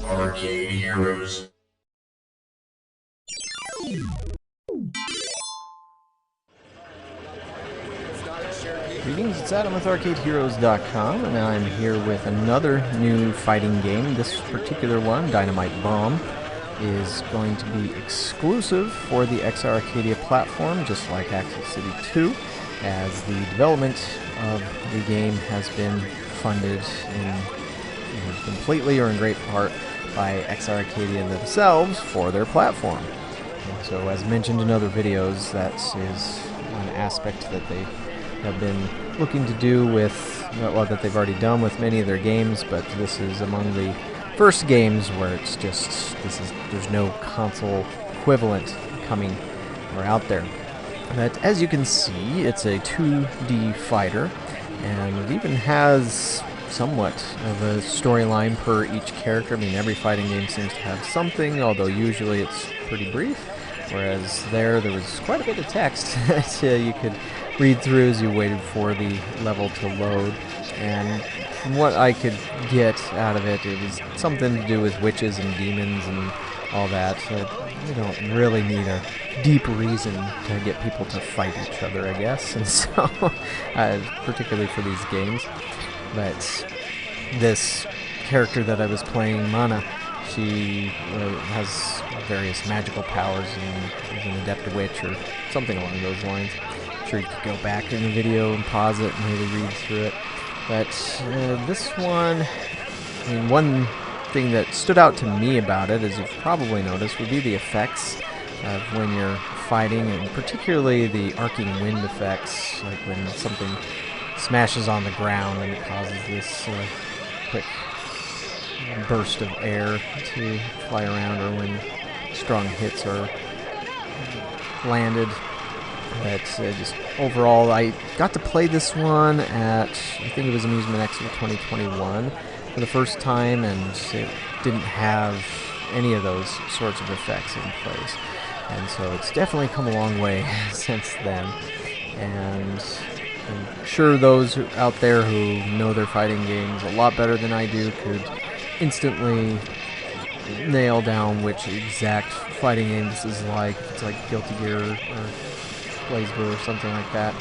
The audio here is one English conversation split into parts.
Arcade Heroes. Greetings, it's Adam with ArcadeHeroes.com, and I'm here with another new fighting game. This particular one, Dynamite Bomb, is going to be exclusive for the XR Arcadia platform, just like Axel City 2, as the development of the game has been funded either completely or in great part by XR Arcadia themselves for their platform. And so, as mentioned in other videos, that is one aspect that they have been looking to do with, well, that they've already done with many of their games, but this is among the first games where it's just, there's no console equivalent coming or out there. But as you can see, it's a 2D fighter, and it even has somewhat of a storyline per each character. I mean, every fighting game seems to have something, although usually it's pretty brief, whereas there was quite a bit of text that you could read through as you waited for the level to load. And from what I could get out of it, it was something to do with witches and demons and all that. So you don't really need a deep reason to get people to fight each other, I guess. And so, particularly for these games. But this character that I was playing, Mana, she has various magical powers and is an adept witch or something along those lines. I'm sure you could go back in the video and pause it and maybe read through it. But this one, I mean, one thing that stood out to me about it, as you've probably noticed, would be the effects of when you're fighting, and particularly the arcing wind effects, like when something smashes on the ground and it causes this quick burst of air to fly around, or when strong hits are landed. But just overall, I got to play this one at, I think it was Amusement Expo 2021 for the first time, and it didn't have any of those sorts of effects in place. And so it's definitely come a long way since then. And I'm sure those out there who know their fighting games a lot better than I do could instantly nail down which exact fighting game this is like. It's like Guilty Gear or BlazBlue or something like that.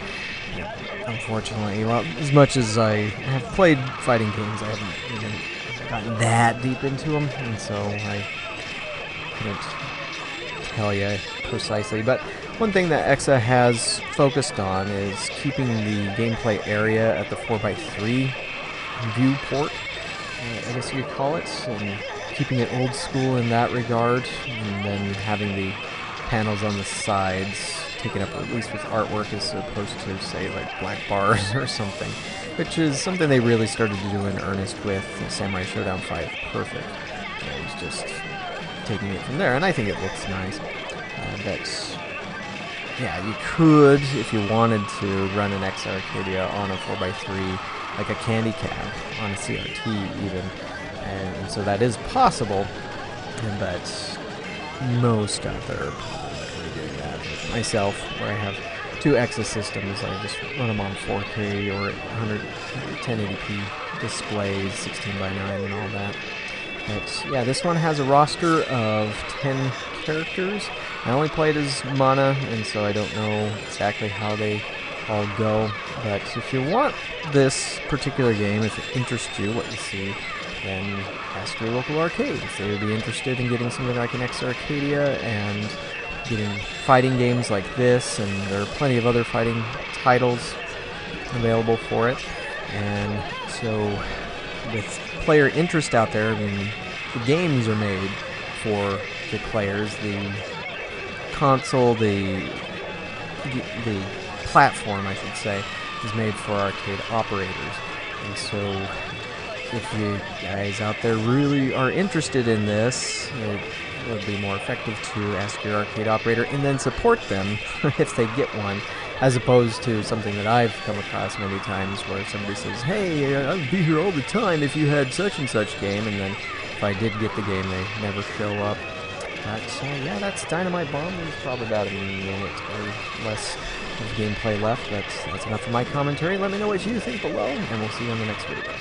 Unfortunately, well, as much as I have played fighting games, I haven't even gotten that deep into them, and so I couldn't tell you precisely. But one thing that EXA has focused on is keeping the gameplay area at the 4x3 viewport, I guess you could call it, and keeping it old school in that regard, and then having the panels on the sides taken up, at least with artwork, as opposed to, say, like black bars or something, which is something they really started to do in earnest with Samurai Showdown 5 Perfect. It was just taking it from there, and I think it looks nice. But yeah, you could, if you wanted to, run an XR Arcadia on a 4x3, like a candy cab on a CRT even, and so that is possible, but most out there are probably doing that. But myself, where I have two EXA systems, I just run them on 4K or 1080p displays, 16:9 and all that. But yeah, this one has a roster of 10 characters. I only played as Mana, and so I don't know exactly how they all go. But if you want this particular game, if it interests you what you see, then ask your local arcade if they would be interested in getting something like an XR Arcadia and getting fighting games like this, and there are plenty of other fighting titles available for it. And so with player interest out there, I mean, the games are made for the players, the console, the platform, I should say, is made for arcade operators. And so if you guys out there really are interested in this, it would be more effective to ask your arcade operator and then support them if they get one, as opposed to something that I've come across many times where somebody says, hey, I'd be here all the time if you had such and such game, and then if I did get the game, they never show up. But yeah, that's Dynamite Bomb. There's probably about a minute or less of gameplay left. That's enough for my commentary. Let me know what you think below, and we'll see you on the next video.